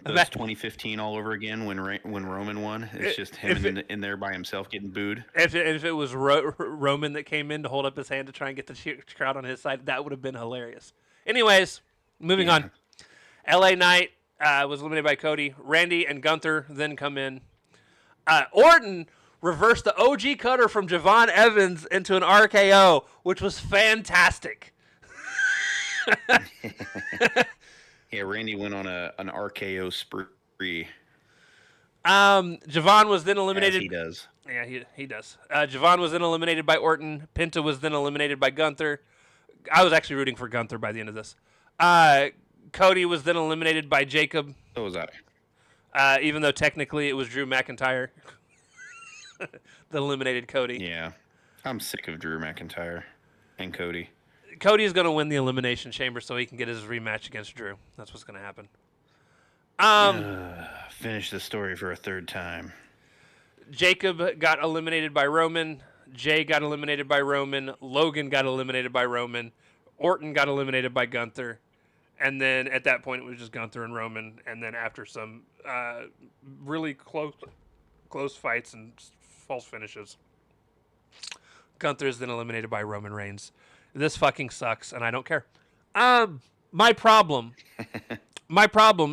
That's 2015 all over again when Roman won. It's just him in there by himself getting booed. If it was Roman that came in to hold up his hand to try and get the crowd on his side, that would have been hilarious. Anyways, moving on. LA Knight was eliminated by Cody. Randy and Gunther then come in. Orton reversed the OG cutter from Javon Evans into an RKO, which was fantastic. Yeah, Randy went on an RKO spree. Javon was then eliminated. As he does. Yeah, he does. Javon was then eliminated by Orton. Penta was then eliminated by Gunther. I was actually rooting for Gunther by the end of this. Cody was then eliminated by Jacob. So was I. Even though technically it was Drew McIntyre that eliminated Cody. Yeah. I'm sick of Drew McIntyre and Cody. Cody is going to win the Elimination Chamber so he can get his rematch against Drew. That's what's going to happen. Finish the story for a third time. Jacob got eliminated by Roman. Jay got eliminated by Roman. Logan got eliminated by Roman. Orton got eliminated by Gunther. And then at that point, it was just Gunther and Roman. And then after some really close fights and false finishes, Gunther is then eliminated by Roman Reigns. This fucking sucks, and I don't care. My problem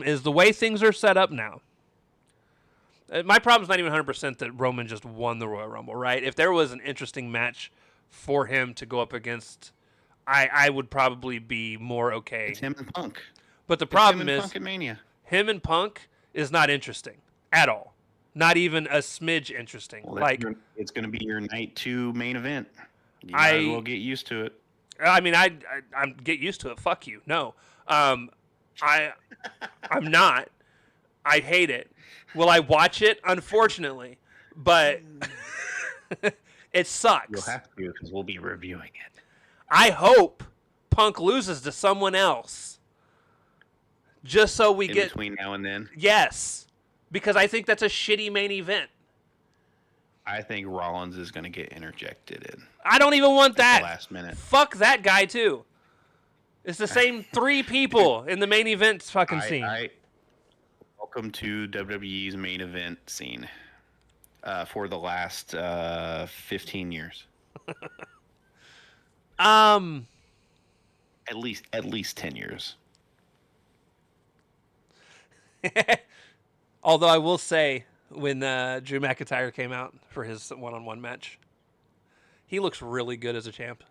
is the way things are set up now. My problem's not even 100% that Roman just won the Royal Rumble, right? If there was an interesting match for him to go up against, I would probably be more okay. It's him and Punk. But the problem is, Punk and Mania. Him and Punk is not interesting at all. Not even a smidge interesting. Well, Like it's going to be your night 2 main event. You might as well get used to it. I mean, I'm get used to it. Fuck you. No, I I'm not. I hate it. Will I watch it? Unfortunately, but it sucks. You'll have to because we'll be reviewing it. I hope Punk loses to someone else, just so we In get between now and then. yes, because I think that's a shitty main event. I think Rollins is going to get interjected in I don't even want at that. the last minute. Fuck that guy too. It's the same 3 people in the main event fucking scene. Welcome to WWE's main event scene for the last 15 years. At least 10 years. Although I will say, when Drew McIntyre came out for his one-on-one match, he looks really good as a champ.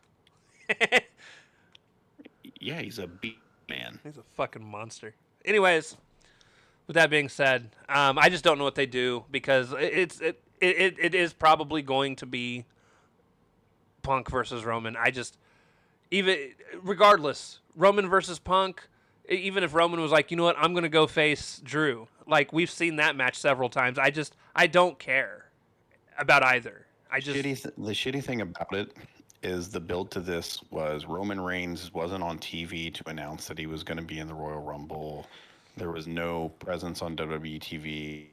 Yeah, he's a beat man. He's a fucking monster. Anyways, with that being said, I just don't know what they do because it is probably going to be Punk versus Roman. Even regardless, Roman versus Punk. Even if Roman was like, you know what, I'm gonna go face Drew. Like we've seen that match several times. I don't care about either. The shitty thing about it is the build to this was Roman Reigns wasn't on TV to announce that he was going to be in the Royal Rumble. There was no presence on WWE TV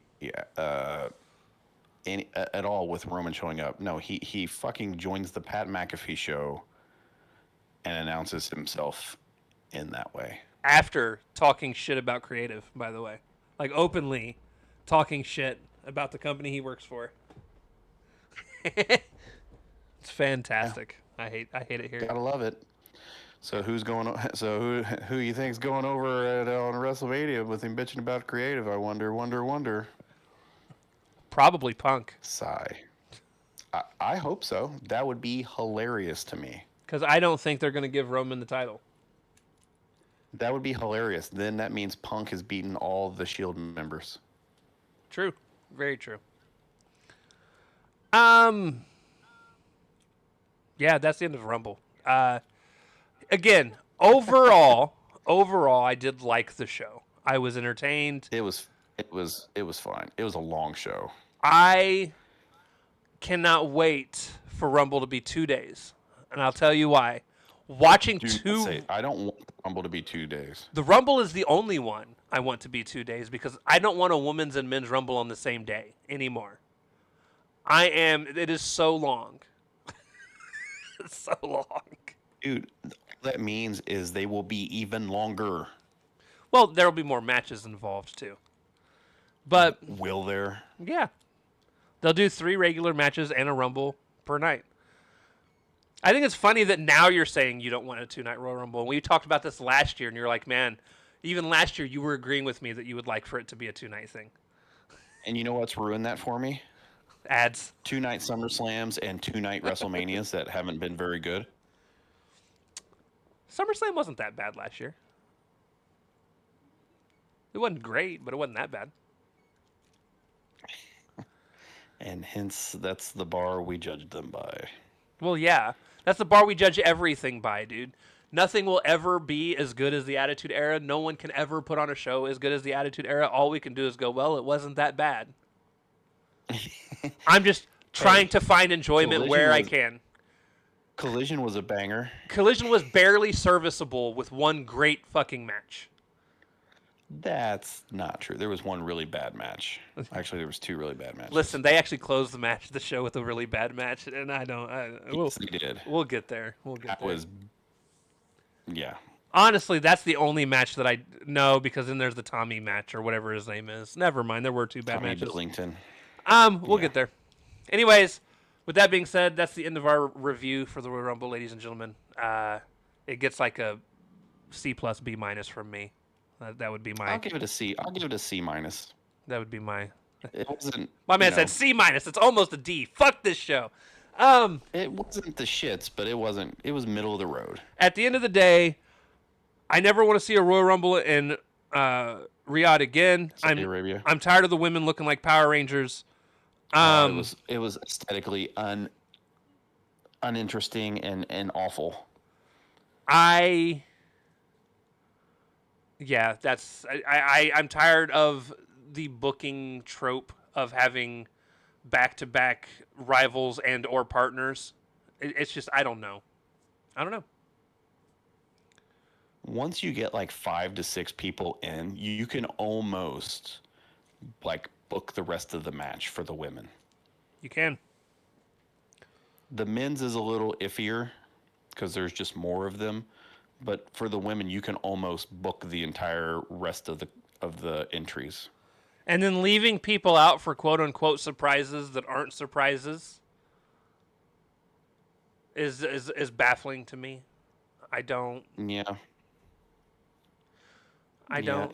at all with Roman showing up. No, he fucking joins the Pat McAfee show and announces himself in that way. After talking shit about creative, by the way. Like openly talking shit about the company he works for. It's fantastic. Yeah. I hate it here. Gotta love it. So who you think's going over on WrestleMania with him bitching about creative? I wonder. Probably Punk. Sigh. I hope so. That would be hilarious to me. Because I don't think they're going to give Roman the title. That would be hilarious. Then that means Punk has beaten all the Shield members. True. Very true. Yeah, that's the end of Rumble. Again, overall, I did like the show. I was entertained. It was fine. It was a long show. I cannot wait for Rumble to be 2 days, and I'll tell you why. I don't want Rumble to be 2 days. The Rumble is the only one I want to be 2 days because I don't want a women's and men's Rumble on the same day anymore. It is so long. It's so long. Dude, all that means is they will be even longer. Well, there will be more matches involved too. But will there? Yeah. They'll do 3 regular matches and a Rumble per night. I think it's funny that now you're saying you don't want a 2-night Royal Rumble. And we talked about this last year, and you're like, man, even last year you were agreeing with me that you would like for it to be a 2-night thing. And you know what's ruined that for me? Ads. 2-night SummerSlams and 2-night WrestleManias that haven't been very good. SummerSlam wasn't that bad last year. It wasn't great, but it wasn't that bad. And hence, that's the bar we judged them by. Well, yeah. That's the bar we judge everything by, dude. Nothing will ever be as good as the Attitude Era. No one can ever put on a show as good as the Attitude Era. All we can do is go, well, it wasn't that bad. I'm just trying to find enjoyment where I can. Collision was a banger. Collision was barely serviceable with one great fucking match. That's not true. There was one really bad match. Actually, there was 2 really bad matches. Listen, they actually closed the show with a really bad match, and Yes, they did. We'll get there. Yeah. Honestly, that's the only match that I know because then there's the Tommy match or whatever his name is. Never mind, there were 2 bad matches. Billington. We'll get there. Anyways, with that being said, that's the end of our review for the Royal Rumble, ladies and gentlemen. It gets like a C plus B minus from me. That would be my. I'll give it a C. I'll give it a C minus. That would be my. It wasn't. My man said C minus. It's almost a D. Fuck this show. It wasn't the shits, but it wasn't. It was middle of the road. At the end of the day, I never want to see a Royal Rumble in Riyadh again. Saudi Arabia. I'm tired of the women looking like Power Rangers. It was aesthetically uninteresting and awful. I'm tired of the booking trope of having back-to-back rivals and or partners. It's just I don't know. Once you get like 5 to 6 people in, you can almost like book the rest of the match for the women. You can. The men's is a little iffier because there's just more of them, but for the women, you can almost book the entire rest of the entries. And then leaving people out for quote unquote surprises that aren't surprises is baffling to me. I don't.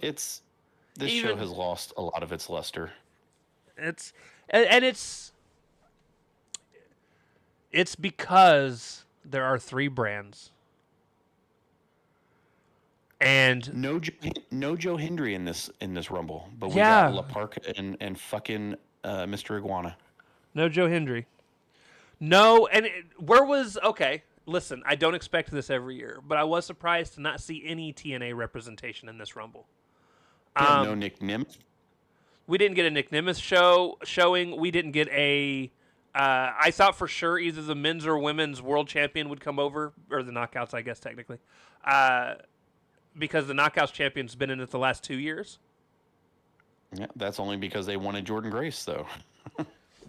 This show has lost a lot of its luster. It's because there are 3 brands. And no Joe Hendry in this Rumble, but we Yeah. got La Parka and fucking Mr. Iguana. no Joe Hendry. No, and where was okay? Listen, I don't expect this every year, but I was surprised to not see any TNA representation in this Rumble. No Nick Nemeth. We didn't get a Nick Nemeth showing. We didn't get a. I thought for sure either the men's or women's world champion would come over, or the Knockouts, I guess technically, because the Knockouts champion's been in it the last 2 years. Yeah, that's only because they wanted Jordan Grace, though.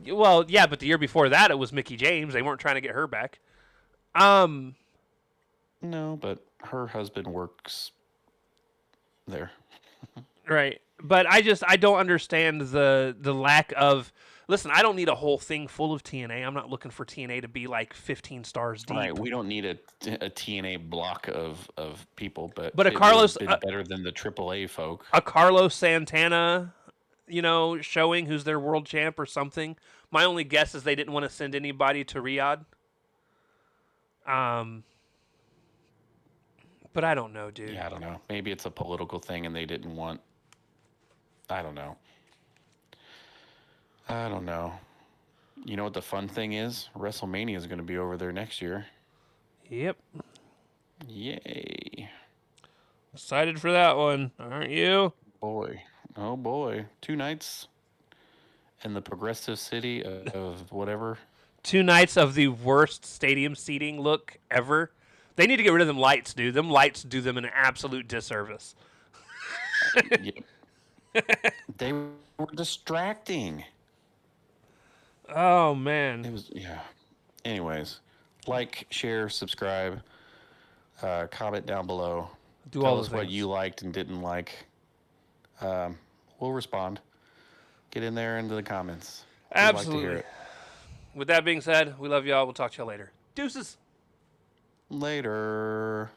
Well, yeah, but the year before that, it was Mickie James. They weren't trying to get her back. No, but her husband works there. Right. But I don't understand the lack of. Listen, I don't need a whole thing full of TNA. I'm not looking for TNA to be like 15 stars deep. Right. We don't need a TNA block of people, but a Carlos better than the AAA folk. A Carlos Santana, showing who's their world champ or something. My only guess is they didn't want to send anybody to Riyadh. But I don't know, dude. Yeah, I don't know. Maybe it's a political thing and they didn't want. I don't know. You know what the fun thing is? WrestleMania is going to be over there next year. Yep. Yay. Excited for that one, aren't you? Boy. Oh, boy. 2 nights in the progressive city of whatever. 2 nights of the worst stadium seating look ever. They need to get rid of them lights, dude. Them lights do them an absolute disservice. They were distracting. Oh, man. It was, yeah. Anyways, like, share, subscribe, comment down below. Tell us what you liked and didn't like. We'll respond. Get in there into the comments. Absolutely. We'd like to hear it. With that being said, we love y'all. We'll talk to y'all later. Deuces. Later.